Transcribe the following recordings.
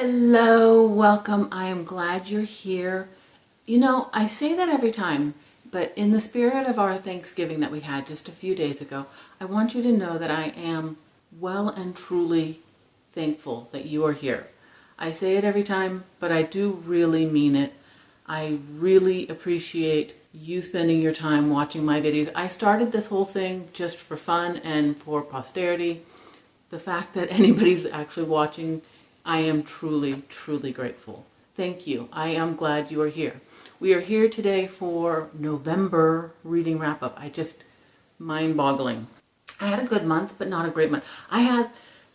Hello, welcome. I am glad you're here. You know, I say that every time, but in the spirit of our Thanksgiving that we had just a few days ago, I want you to know that I am well and truly thankful that you are here. I say it every time, but I do really mean it. I really appreciate you spending your time watching my videos. I started this whole thing just for fun and for posterity. The fact that anybody's actually watching, I am truly, truly grateful. Thank you. I am glad you are here. We are here today for November reading wrap-up. Mind-boggling. I had a good month, but not a great month. I had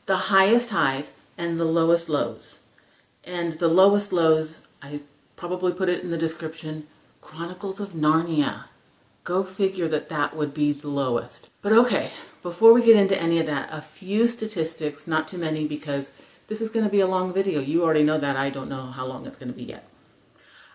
the highest highs and the lowest lows. And the lowest lows, I probably put it in the description, Chronicles of Narnia. Go figure that would be the lowest. But okay, before we get into any of that, a few statistics, not too many because this is going to be a long video. You already know that. I don't know how long it's going to be yet.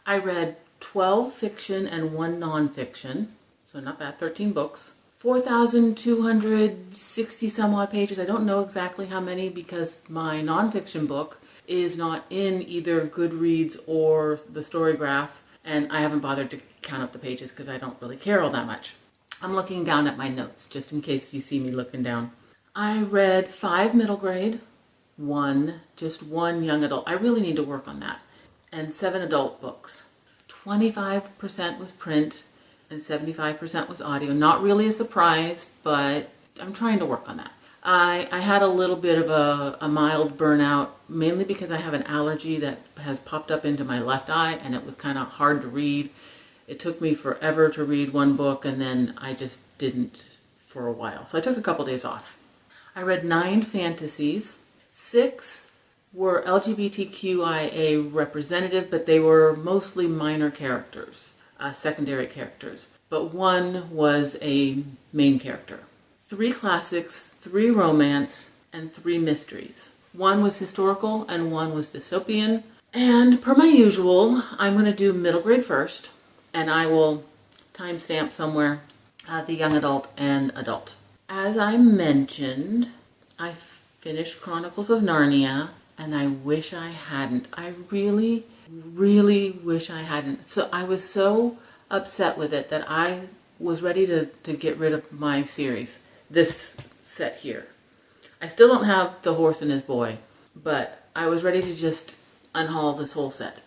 I read 12 fiction and 1 nonfiction, so not bad, 13 books. 4,260 some odd pages. I don't know exactly how many because my nonfiction book is not in either Goodreads or the Storygraph, and I haven't bothered to count up the pages because I don't really care all that much. I'm looking down at my notes just in case you see me looking down. I read 5 middle grade, just one young adult. I really need to work on that. And 7 adult books. 25% was print and 75% was audio. Not really a surprise, but I'm trying to work on that. I had a little bit of a mild burnout, mainly because I have an allergy that has popped up into my left eye and it was kind of hard to read. It took me forever to read one book and then I just didn't for a while. So I took a couple days off. I read 9 fantasies. 6 were LGBTQIA representative, but they were mostly minor characters, secondary characters. But 1 was a main character. 3 classics, 3 romance, and 3 mysteries. 1 was historical and 1 was dystopian. And per my usual, I'm going to do middle grade first, and I will timestamp somewhere the young adult and adult. As I mentioned, I finished Chronicles of Narnia, and I wish I hadn't. I really, really wish I hadn't. So I was so upset with it that I was ready to get rid of my series, this set here. I still don't have The Horse and His Boy, but I was ready to just unhaul this whole set.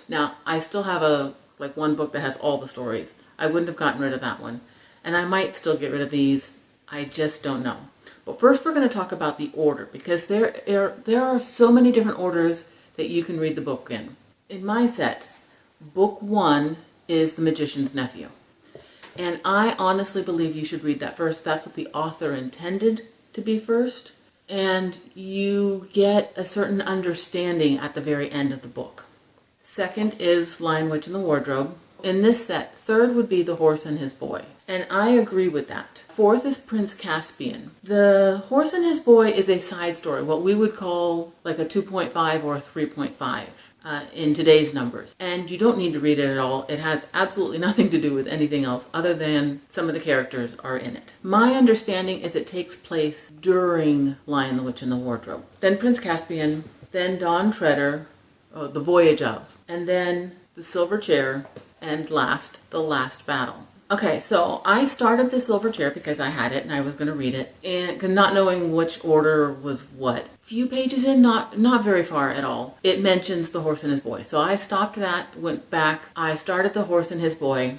Now, I still have one book that has all the stories. I wouldn't have gotten rid of that one. And I might still get rid of these. I just don't know. But first we're going to talk about the order because there are so many different orders that you can read the book in. In my set, book 1 is The Magician's Nephew. And I honestly believe you should read that first. That's what the author intended to be first. And you get a certain understanding at the very end of the book. Second is Lion, Witch, and the Wardrobe. In this set, 3rd would be The Horse and His Boy. And I agree with that. 4th is Prince Caspian. The Horse and His Boy is a side story, what we would call like a 2.5 or a 3.5 in today's numbers. And you don't need to read it at all. It has absolutely nothing to do with anything else other than some of the characters are in it. My understanding is it takes place during Lion, the Witch, and the Wardrobe. Then Prince Caspian, then Dawn Treader, The Voyage of, and then The Silver Chair, and last, The Last Battle. Okay, so I started The Silver Chair because I had it and I was going to read it, and not knowing which order was what. Few pages in, not very far at all, it mentions The Horse and His Boy. So I stopped that, went back, I started The Horse and His Boy,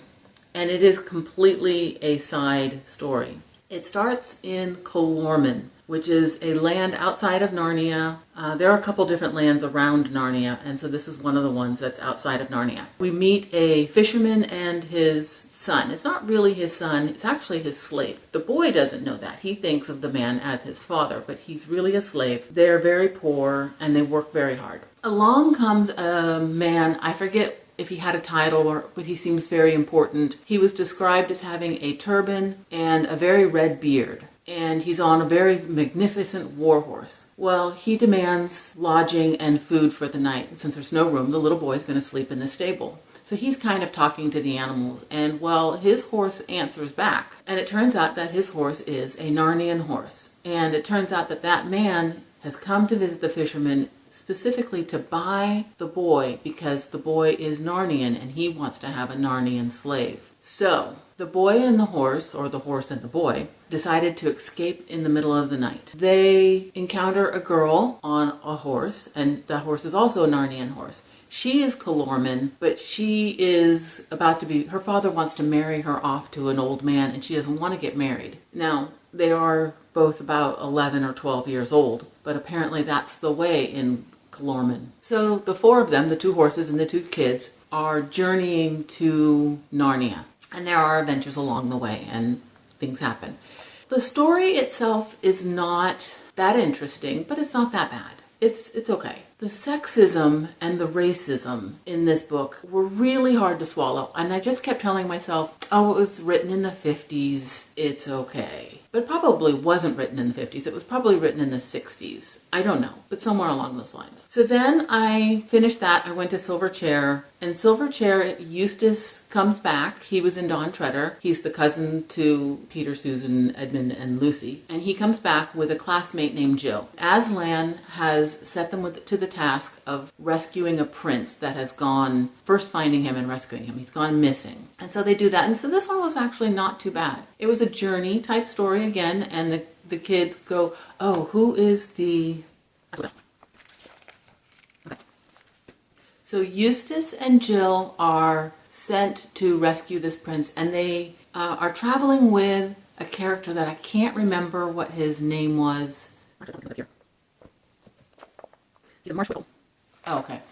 and it is completely a side story. It starts in Colorman, which is a land outside of Narnia. There are a couple different lands around Narnia, and so this is one of the ones that's outside of Narnia. We meet a fisherman and his son. It's not really his son, it's actually his slave. The boy doesn't know that. He thinks of the man as his father, but he's really a slave. They're very poor, and they work very hard. Along comes a man, I forget if he had a title, but he seems very important. He was described as having a turban and a very red beard. And he's on a very magnificent war horse. Well, he demands lodging and food for the night. And since there's no room, the little boy's going to sleep in the stable. So he's kind of talking to the animals. And well, his horse answers back. And it turns out that his horse is a Narnian horse. And it turns out that that man has come to visit the fisherman specifically to buy the boy because the boy is Narnian and he wants to have a Narnian slave. So the boy and the horse, or the horse and the boy, decided to escape in the middle of the night. They encounter a girl on a horse, and that horse is also a Narnian horse. She is Calormen, but she is about to be, her father wants to marry her off to an old man, and she doesn't want to get married. Now, they are both about 11 or 12 years old, but apparently that's the way in Calormen. So the four of them, the two horses and the two kids, are journeying to Narnia. And there are adventures along the way, and things happen. The story itself is not that interesting, but it's not that bad. It's okay. The sexism and the racism in this book were really hard to swallow. And I just kept telling myself, oh, it was written in the 50s. It's okay. But it probably wasn't written in the 50s. It was probably written in the 60s. I don't know, but somewhere along those lines. So then I finished that. I went to Silverchair. And Silverchair, Eustace comes back. He was in Dawn Treader. He's the cousin to Peter, Susan, Edmund, and Lucy. And he comes back with a classmate named Jill. Aslan has set them to the task of rescuing a prince that has gone, first finding him and rescuing him. He's gone missing. And so they do that. And so this one was actually not too bad. It was a journey type story again. And the kids go, oh, who is the... Okay. So Eustace and Jill are sent to rescue this prince, and they are traveling with a character that I can't remember what his name was. He's a marshmallow. Oh, okay.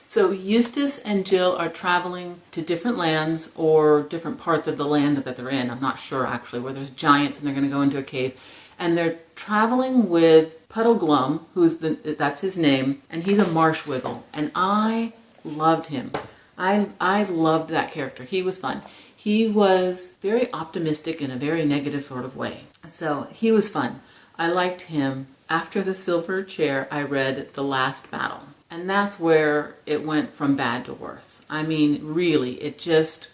So Eustace and Jill are traveling to different lands or different parts of the land that they're in. I'm not sure actually, where there's giants and they're going to go into a cave. And they're traveling with Puddleglum, that's his name, and he's a marshwiggle. And I loved him. I loved that character. He was fun. He was very optimistic in a very negative sort of way. So he was fun. I liked him. After the Silver Chair, I read The Last Battle. And that's where it went from bad to worse. I mean, really, it just...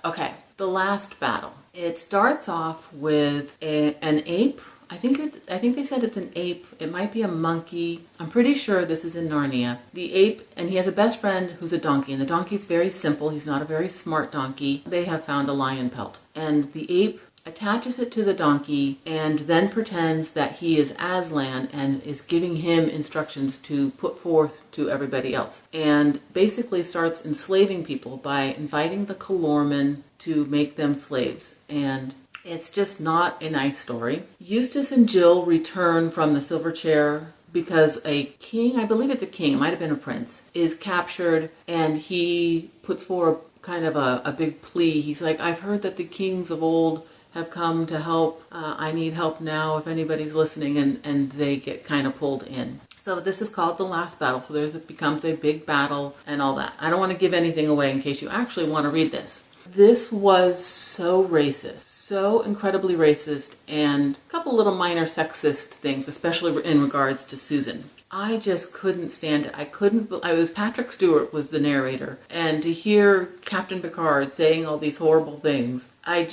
Okay, The Last Battle. It starts off with an ape. I think they said it's an ape. It might be a monkey. I'm pretty sure this is in Narnia. The ape, and he has a best friend who's a donkey, and the donkey's very simple. He's not a very smart donkey. They have found a lion pelt. And the ape attaches it to the donkey and then pretends that he is Aslan and is giving him instructions to put forth to everybody else. And basically starts enslaving people by inviting the Calormen to make them slaves. And it's just not a nice story. Eustace and Jill return from the Silver Chair because a king, I believe it's a king, it might have been a prince, is captured, and he puts forward kind of a big plea. He's like, I've heard that the kings of old have come to help. I need help now if anybody's listening, and they get kind of pulled in. So this is called The Last Battle. So it becomes a big battle and all that. I don't want to give anything away in case you actually want to read this. This was so racist, so incredibly racist, and a couple little minor sexist things, especially in regards to Susan. I just couldn't stand it. I was Patrick Stewart was the narrator, and to hear Captain Picard saying all these horrible things, I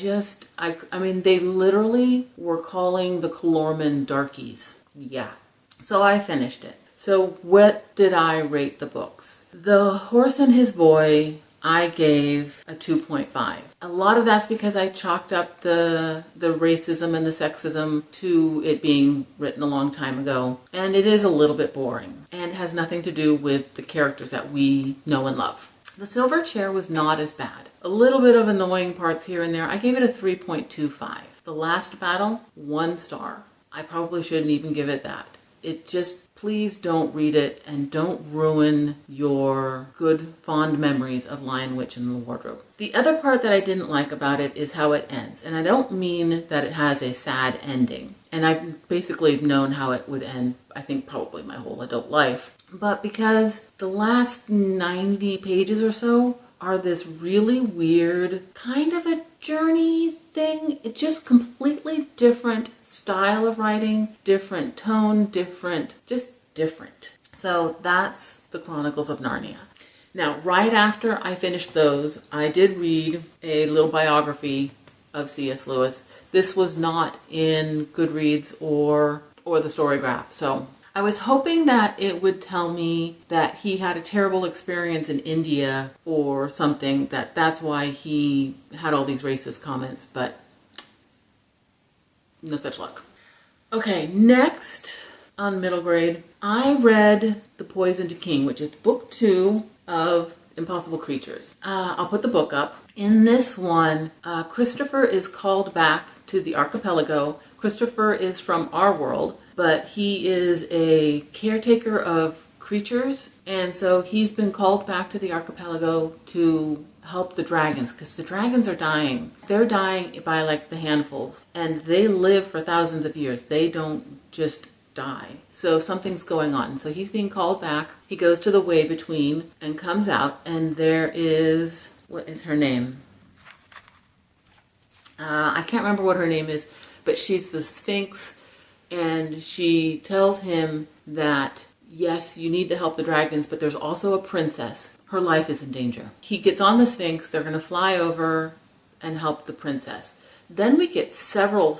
mean, they literally were calling the Calormen darkies. Yeah. So I finished it. So what did I rate the books? The Horse and His Boy, I gave a 2.5. A lot of that's because I chalked up the racism and the sexism to it being written a long time ago. And it is a little bit boring and has nothing to do with the characters that we know and love. The Silver Chair was not as bad. A little bit of annoying parts here and there. I gave it a 3.25. The Last Battle, 1 star. I probably shouldn't even give it that. It just, please don't read it and don't ruin your good, fond memories of Lion Witch in the Wardrobe. The other part that I didn't like about it is how it ends. And I don't mean that it has a sad ending. And I've basically known how it would end, I think probably my whole adult life. But because the last 90 pages or so are this really weird kind of a journey thing. It's just completely different style of writing, different tone, just different. So that's the Chronicles of Narnia. Now, right after I finished those, I did read a little biography of C.S. Lewis. This was not in Goodreads or or the story graph. So I was hoping that it would tell me that he had a terrible experience in India or something, that's why he had all these racist comments, but no such luck. Okay, next on middle grade, I read The Poisoned King, which is book 2 of Impossible Creatures. I'll put the book up. In this one, Christopher is called back to the archipelago. Christopher is from our world, but he is a caretaker of creatures, and so he's been called back to the archipelago to help the dragons, because the dragons are dying. They're dying by like the handfuls, and they live for thousands of years. They don't just die. So something's going on. So he's being called back. He goes to the way between and comes out, and there is, what is her name? I can't remember what her name is, but she's the Sphinx, and she tells him that yes, you need to help the dragons, but there's also a princess. Her life is in danger. He gets on the Sphinx. They're going to fly over and help the princess. Then we get several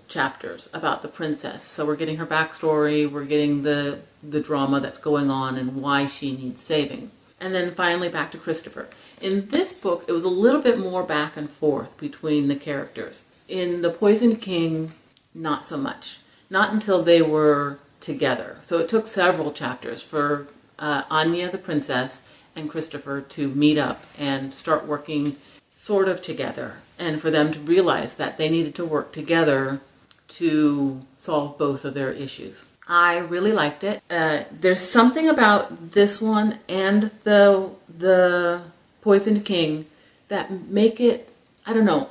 chapters about the princess. So we're getting her backstory, we're getting the drama that's going on and why she needs saving. And then finally back to Christopher. In this book, it was a little bit more back and forth between the characters. In The Poisoned King, not so much. Not until they were together. So it took several chapters for Anya, the princess, and Christopher to meet up and start working sort of together, and for them to realize that they needed to work together to solve both of their issues. I really liked it. There's something about this one and the Poisoned King that make it, I don't know,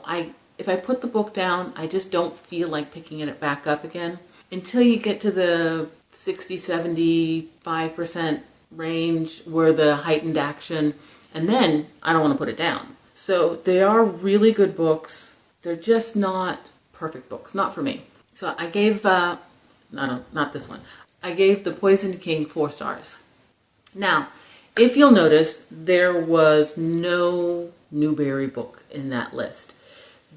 if I put the book down, I just don't feel like picking it back up again until you get to the 60-75% range where the heightened action, and then I don't want to put it down. So they are really good books. They're just not perfect books, not for me. So I gave, not this one. I gave The Poisoned King 4 stars. Now, if you'll notice, there was no Newbery book in that list.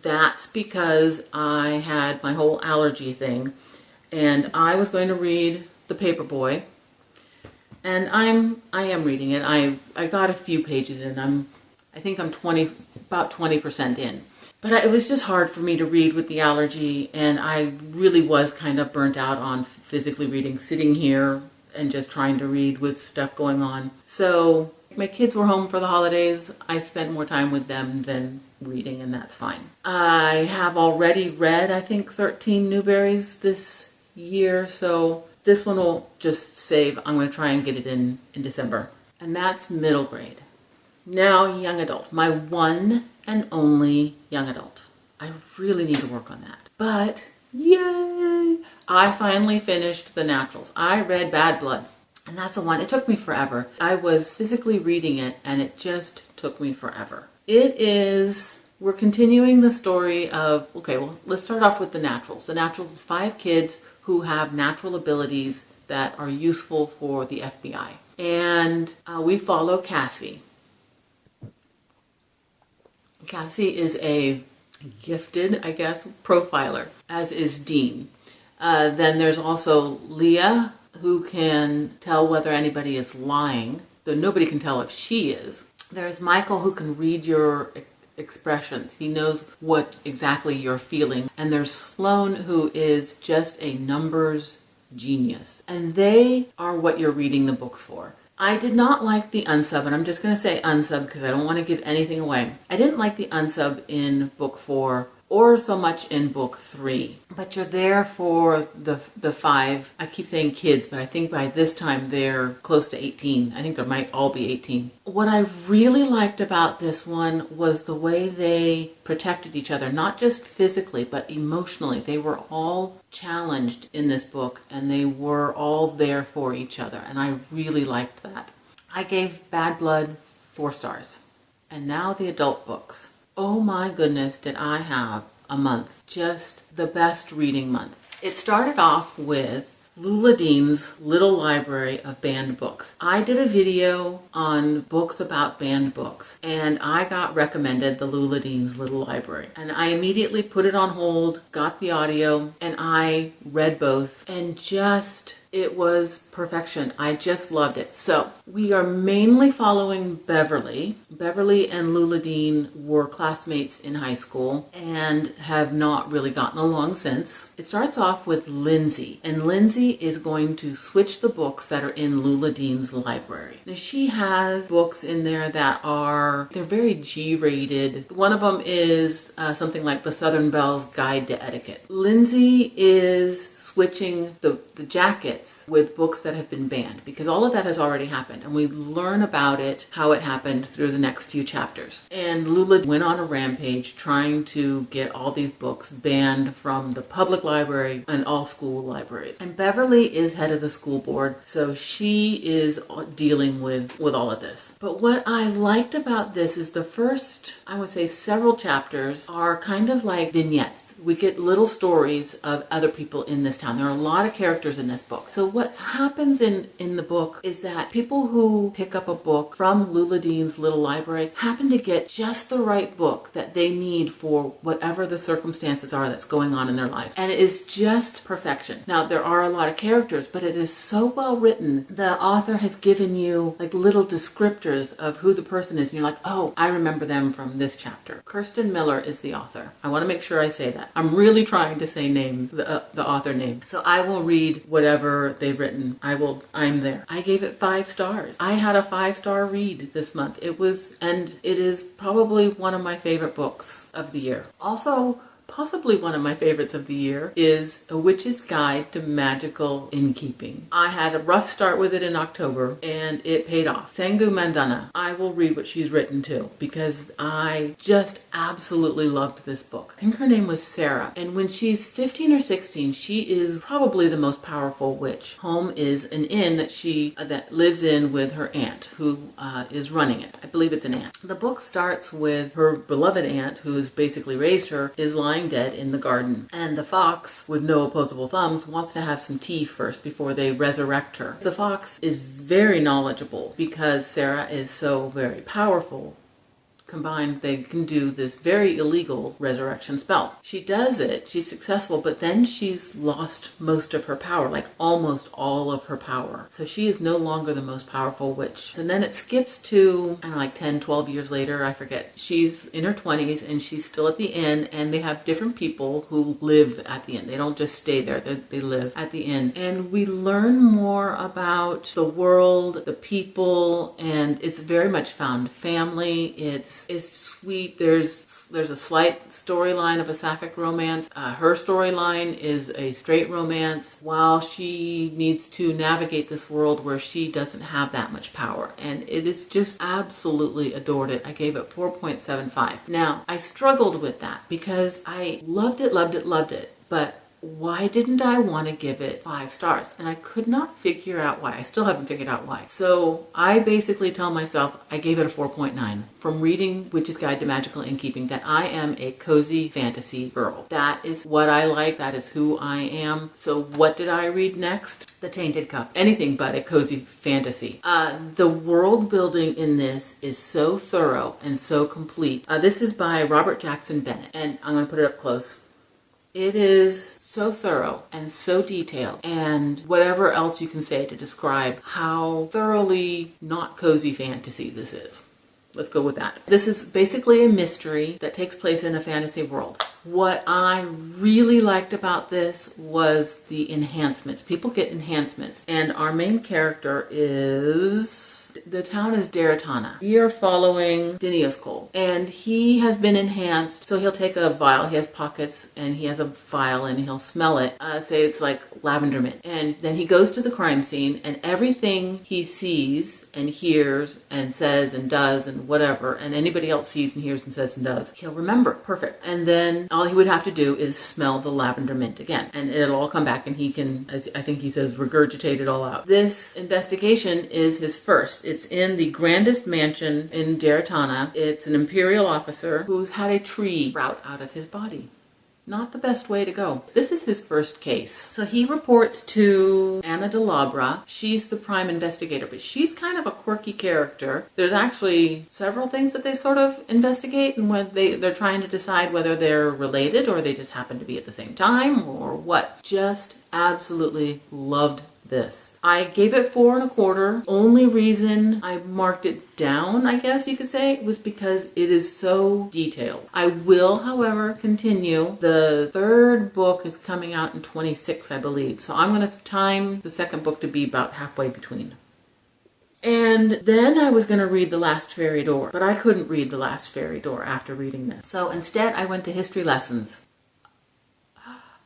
That's because I had my whole allergy thing, and I was going to read The Paperboy, and I am reading it. I got a few pages in. I think I'm about 20% in. But it was just hard for me to read with the allergy, and I really was kind of burnt out on physically reading, sitting here and just trying to read with stuff going on. So my kids were home for the holidays. I spent more time with them than reading, and that's fine. I have already read, I think, 13 Newberys this year, so this one will just save. I'm going to try and get it in December. And that's middle grade. Now, young adult, my one and only young adult. I really need to work on that. But, yay! I finally finished The Naturals. I read Bad Blood, and that's the one. It took me forever. I was physically reading it, and it just took me forever. We're continuing the story of, okay, well, let's start off with The Naturals. The Naturals is 5 kids who have natural abilities that are useful for the FBI. And we follow Cassie. Cassie is a gifted, I guess, profiler, as is Dean. Then there's also Leah, who can tell whether anybody is lying, though nobody can tell if she is. There's Michael, who can read your expressions. He knows what exactly you're feeling. And there's Sloane, who is just a numbers genius. And they are what you're reading the books for. I did not like the unsub, and I'm just going to say unsub because I don't want to give anything away. I didn't like the unsub in book 4 or so much in book 3. But you're there for the 5, I keep saying kids, but I think by this time they're close to 18. I think they might all be 18. What I really liked about this one was the way they protected each other, not just physically, but emotionally. They were all challenged in this book, and they were all there for each other, and I really liked that. I gave Bad Blood 4 stars. And now the adult books. Oh my goodness, did I have a month. Just the best reading month. It started off with Lula Dean's Little Library of Banned Books. I did a video on books about banned books, and I got recommended the Lula Dean's Little Library. And I immediately put it on hold, got the audio, and I read both, and it was perfection. I just loved it. So we are mainly following Beverly. Beverly and Lula Dean were classmates in high school and have not really gotten along since. It starts off with Lindsay, and Lindsay is going to switch the books that are in Lula Dean's library. Now she has books in there that they're very G-rated. One of them is something like The Southern Belle's Guide to Etiquette. Lindsay is switching the jackets with books that have been banned, because all of that has already happened, and we learn about it, how it happened, through the next few chapters. And Lula went on a rampage trying to get all these books banned from the public library and all school libraries. And Beverly is head of the school board, so she is dealing with all of this. But what I liked about this is the first, I would say, several chapters are kind of like vignettes. We get little stories of other people in this town. There are a lot of characters in this book. So what happens in the book is that people who pick up a book from Lula Dean's Little Library happen to get just the right book that they need for whatever the circumstances are that's going on in their life. And it is just perfection. Now, there are a lot of characters, but it is so well written. The author has given you like little descriptors of who the person is, and you're like, oh, I remember them from this chapter. Kirsten Miller is the author. I want to make sure I say that. I'm really trying to say names, the author name. So I will read whatever they've written. I'm there. I gave it 5 stars. I had a 5-star read this month. It is probably one of my favorite books of the year. Also, possibly one of my favorites of the year is A Witch's Guide to Magical Innkeeping. I had a rough start with it in October, and it paid off. Sangu Mandana. I will read what she's written too, because I just absolutely loved this book. I think her name was Sarah, and when she's 15 or 16, she is probably the most powerful witch. Home is an inn that lives in with her aunt, who is running it. I believe it's an aunt. The book starts with her beloved aunt, who has basically raised her, is lying dead in the garden, and the fox, with no opposable thumbs, wants to have some tea first before they resurrect her. The fox is very knowledgeable because Sarah is so very powerful. Combined, they can do this very illegal resurrection spell. She does it, she's successful, but then she's lost most of her power, like almost all of her power. So she is no longer the most powerful witch. And then it skips to, I don't know, like 10, 12 years later, I forget. She's in her 20s and she's still at the inn, and they have different people who live at the inn. They don't just stay there, they live at the inn. And we learn more about the world, the people, and it's very much found family. It's sweet. There's a slight storyline of a sapphic romance. Her storyline is a straight romance, while she needs to navigate this world where she doesn't have that much power. And it is just absolutely adored it. I gave it 4.75. Now, I struggled with that because I loved it, but why didn't I want to give it 5 stars? And I could not figure out why. I still haven't figured out why. So I basically tell myself I gave it a 4.9 from reading Witch's Guide to Magical Innkeeping, that I am a cozy fantasy girl. That is what I like. That is who I am. So what did I read next? The Tainted Cup. Anything but a cozy fantasy. The world building in this is so thorough and so complete. This is by Robert Jackson Bennett, and I'm going to put it up close. It is so thorough and so detailed, and whatever else you can say to describe how thoroughly not cozy fantasy this is. Let's go with that. This is basically a mystery that takes place in a fantasy world. What I really liked about this was the enhancements. People get enhancements, and our main character is... the town is Deratana. We are following Dinioscol, and he has been enhanced. So he'll take a vial. He has pockets, and he has a vial, and he'll smell it. Say it's like lavender mint. And then he goes to the crime scene, and everything he sees and hears and says and does and whatever, and anybody else sees and hears and says and does, he'll remember. Perfect. And then all he would have to do is smell the lavender mint again, and it'll all come back, and he can, as I think he says, regurgitate it all out. This investigation is his first. It's in the grandest mansion in Deratana. It's an imperial officer who's had a tree sprout out of his body. not the best way to go. This is his first case. So he reports to Anna de Labra. She's the prime investigator, but she's kind of a quirky character. There's actually several things that they sort of investigate, and when they're trying to decide whether they're related or they just happen to be at the same time or what. Just absolutely loved this. I gave it 4.25. Only reason I marked it down, I guess you could say, was because it is so detailed. I will, however, continue. The third book is coming out in 26, I believe. So I'm going to time the second book to be about halfway between. And then I was going to read The Last Fairy Door, but I couldn't read The Last Fairy Door after reading this. So instead I went to history lessons.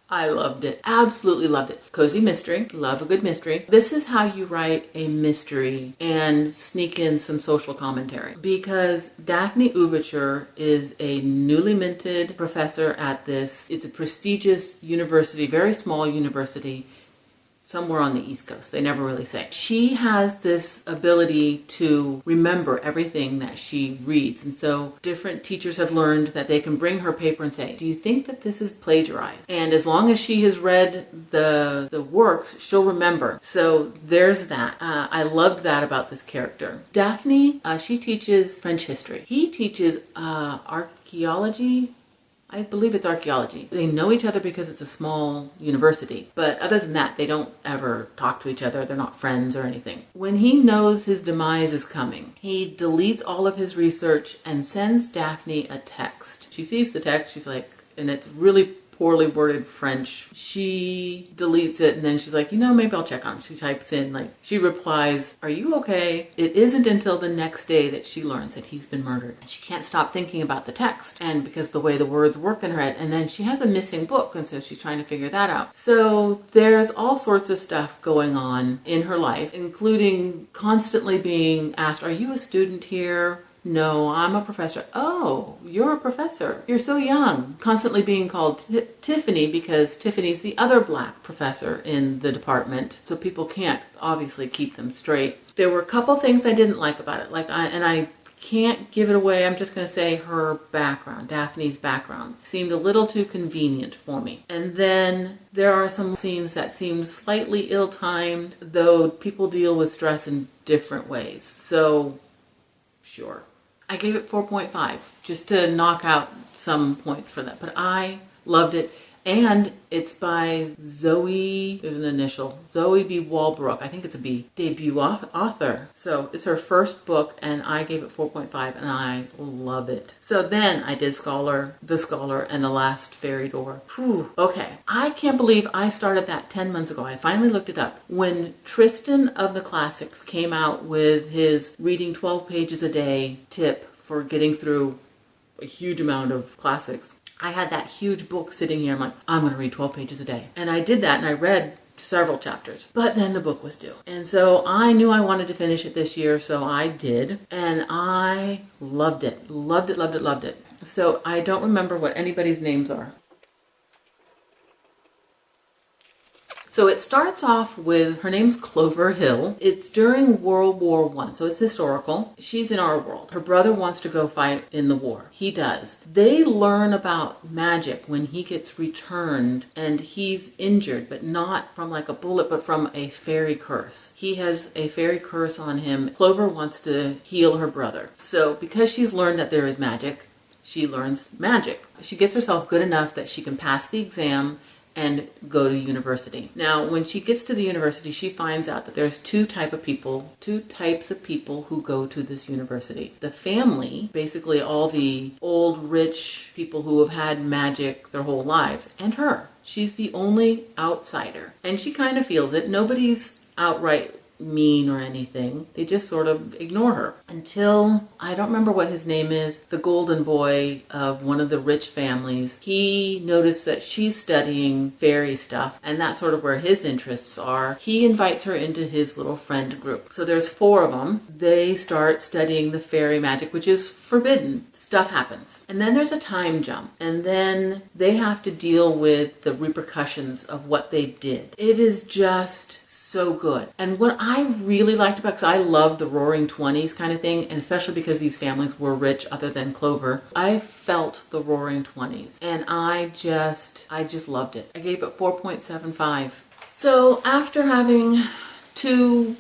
I loved it. Absolutely loved it. Cozy mystery. Love a good mystery. This is how you write a mystery and sneak in some social commentary. Because Daphne Uvacher is a newly minted professor at this. It's a prestigious university, very small university, somewhere on the East Coast. They never really say. She has this ability to remember everything that she reads. And so different teachers have learned that they can bring her paper and say, do you think that this is plagiarized? And as long as she has read the works, she'll remember. So there's that. I loved that about this character. Daphne, she teaches French history. He teaches archaeology. I believe it's archaeology. They know each other because it's a small university. But other than that, they don't ever talk to each other. They're not friends or anything. When he knows his demise is coming, he deletes all of his research and sends Daphne a text. She sees the text. She's like, and it's really poorly worded French. She deletes it and then she's like, maybe I'll check on him. She types in, she replies, are you okay? It isn't until the next day that she learns that he's been murdered. And she can't stop thinking about the text. And because the way the words work in her head, and then she has a missing book, and so she's trying to figure that out. So there's all sorts of stuff going on in her life, including constantly being asked, are you a student here? No, I'm a professor. Oh, you're a professor. You're so young. Constantly being called Tiffany because Tiffany's the other black professor in the department. So people can't obviously keep them straight. There were a couple things I didn't like about it. I can't give it away. I'm just going to say her background, Daphne's background, seemed a little too convenient for me. And then there are some scenes that seem slightly ill-timed, though people deal with stress in different ways. So, sure. I gave it 4.5 just to knock out some points for that. But I loved it. And it's by Zoe, there's an initial, Zoe B. Walbrook. I think it's a B. Debut author. So it's her first book and I gave it 4.5 and I love it. So then I did The Scholar and The Last Fairy Door. Whew. Okay. I can't believe I started that 10 months ago. I finally looked it up. When Tristan of the Classics came out with his reading 12 pages a day tip for getting through a huge amount of classics, I had that huge book sitting here. I'm like, I'm going to read 12 pages a day. And I did that and I read several chapters. But then the book was due. And so I knew I wanted to finish it this year, so I did. And I loved it. Loved it, loved it, loved it. So I don't remember what anybody's names are. So it starts off with, her name's Clover Hill. It's during World War I, so it's historical. She's in our world. Her brother wants to go fight in the war. He does. They learn about magic when he gets returned and he's injured, but not from like a bullet, but from a fairy curse. He has a fairy curse on him. Clover wants to heal her brother. So because she's learned that there is magic, she learns magic. She gets herself good enough that she can pass the exam and go to university. Now, when she gets to the university, she finds out that there's two types of people who go to this university. The family, basically all the old rich people who have had magic their whole lives, and her. She's the only outsider. And she kind of feels it. Nobody's outright mean or anything. They just sort of ignore her until, I don't remember what his name is, the golden boy of one of the rich families. He noticed that she's studying fairy stuff and that's sort of where his interests are. He invites her into his little friend group. So there's 4 of them. They start studying the fairy magic, which is forbidden. Stuff happens. And then there's a time jump. And then they have to deal with the repercussions of what they did. It is just so good. And what I really liked about, because I loved the Roaring Twenties kind of thing, and especially because these families were rich other than Clover, I felt the Roaring Twenties, and I just loved it. I gave it 4.75. So after having two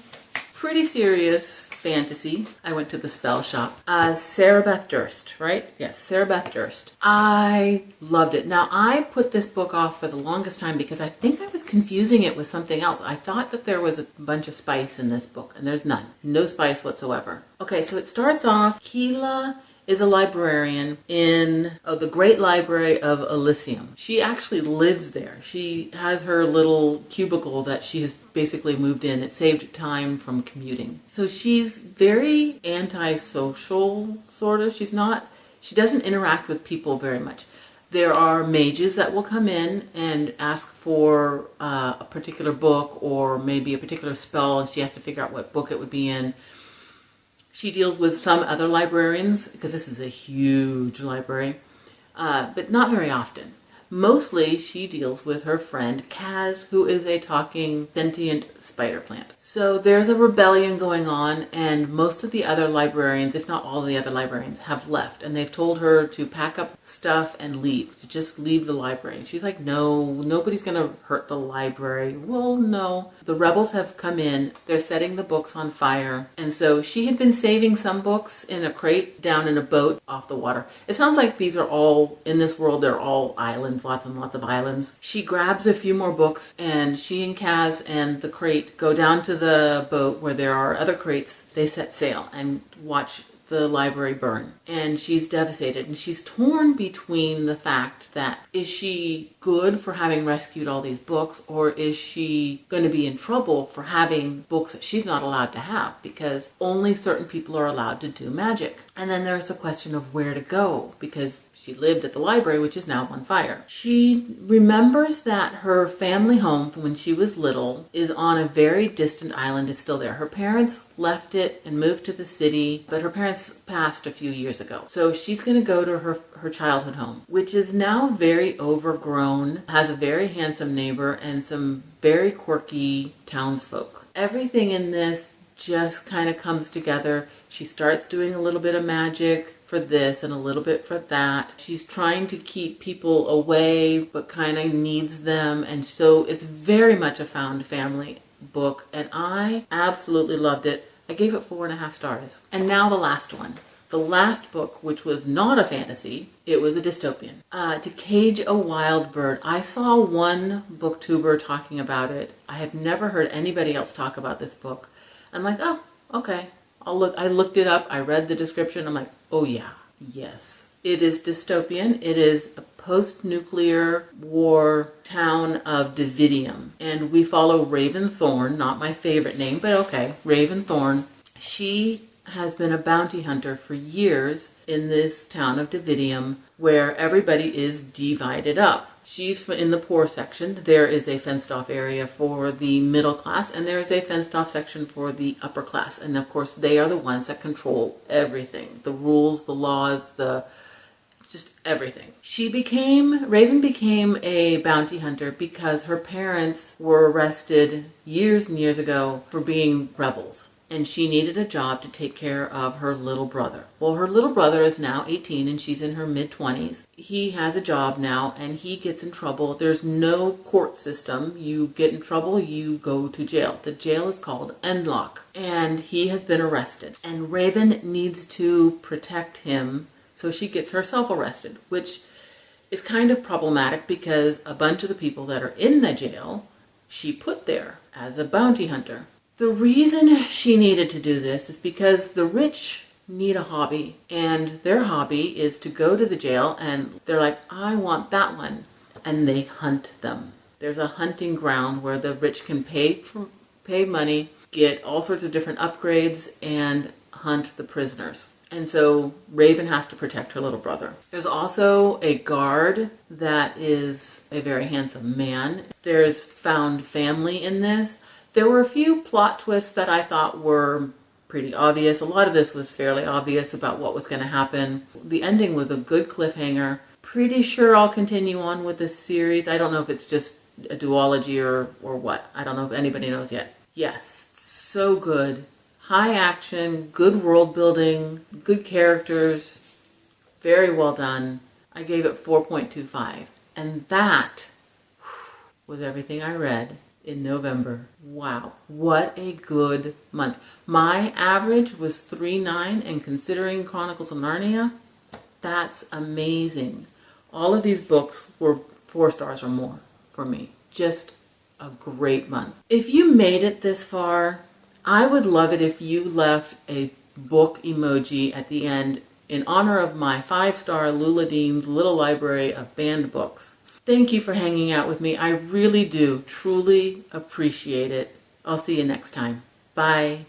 pretty serious fantasy, I went to the spell shop. Sarah Beth Durst, right? Yes, Sarah Beth Durst. I loved it. Now, I put this book off for the longest time because I think I was confusing it with something else. I thought that there was a bunch of spice in this book, and there's none. No spice whatsoever. Okay, so it starts off, Keela is a librarian in the Great Library of Elysium. She actually lives there. She has her little cubicle that she has basically moved in. It saved time from commuting. So she's very antisocial, sort of. She doesn't interact with people very much. There are mages that will come in and ask for a particular book or maybe a particular spell, and she has to figure out what book it would be in. She deals with some other librarians, because this is a huge library, but not very often. Mostly she deals with her friend Kaz, who is a talking sentient spider plant. So there's a rebellion going on, and most of the other librarians, if not all the other librarians, have left, and they've told her to pack up stuff and leave, to just leave the library. And she's like, no, nobody's going to hurt the library. Well, no. The rebels have come in, they're setting the books on fire, and so she had been saving some books in a crate down in a boat off the water. It sounds like these are all, in this world, they're all islands, lots and lots of islands. She grabs a few more books, and she and Kaz and the crate go down to the boat where there are other crates. They set sail and watch the library burn, and she's devastated, and she's torn between the fact that, is she good for having rescued all these books, or is she going to be in trouble for having books that she's not allowed to have, because only certain people are allowed to do magic. And then there's the question of where to go, because she lived at the library, which is now on fire. She remembers that her family home from when she was little is on a very distant island. It's still there. Her parents left it and moved to the city, but her parents passed a few years ago. So she's going to go to her childhood home, which is now very overgrown, has a very handsome neighbor, and some very quirky townsfolk. Everything in this just kind of comes together. She starts doing a little bit of magic for this and a little bit for that. She's trying to keep people away, but kind of needs them. And so it's very much a found family book, and I absolutely loved it. I gave it 4.5 stars. And now the last one. The last book, which was not a fantasy, it was a dystopian. To Cage a Wild Bird. I saw one booktuber talking about it. I have never heard anybody else talk about this book. I'm like, oh, okay. I looked it up. I read the description. I'm like, oh yeah, yes. It is dystopian. It is a post-nuclear war town of Davidium. And we follow Raven Thorn, not my favorite name, but okay, Raven Thorn. She has been a bounty hunter for years in this town of Davidium, where everybody is divided up. She's in the poor section. There is a fenced-off area for the middle class, and there is a fenced-off section for the upper class. And of course, they are the ones that control everything. The rules, the laws, just everything. Raven became a bounty hunter because her parents were arrested years and years ago for being rebels. And she needed a job to take care of her little brother. Well, her little brother is now 18 and she's in her mid-20s. He has a job now and he gets in trouble. There's no court system. You get in trouble, you go to jail. The jail is called Endlock. And he has been arrested. And Raven needs to protect him, so she gets herself arrested, which is kind of problematic because a bunch of the people that are in the jail, she put there as a bounty hunter. The reason she needed to do this is because the rich need a hobby, and their hobby is to go to the jail and they're like, I want that one, and they hunt them. There's a hunting ground where the rich can pay money, get all sorts of different upgrades, and hunt the prisoners. And so Raven has to protect her little brother. There's also a guard that is a very handsome man. There's found family in this. There were a few plot twists that I thought were pretty obvious. A lot of this was fairly obvious about what was going to happen. The ending was a good cliffhanger. Pretty sure I'll continue on with this series. I don't know if it's just a duology or what. I don't know if anybody knows yet. Yes, so good. High action, good world building, good characters, very well done. I gave it 4.25. And that was everything I read in November. Wow, what a good month. My average was 3.9, and considering Chronicles of Narnia, that's amazing. All of these books were 4 stars or more for me. Just a great month. If you made it this far, I would love it if you left a book emoji at the end in honor of my 5-star Lula Dean's Little Library of Banned Books. Thank you for hanging out with me. I really do truly appreciate it. I'll see you next time. Bye.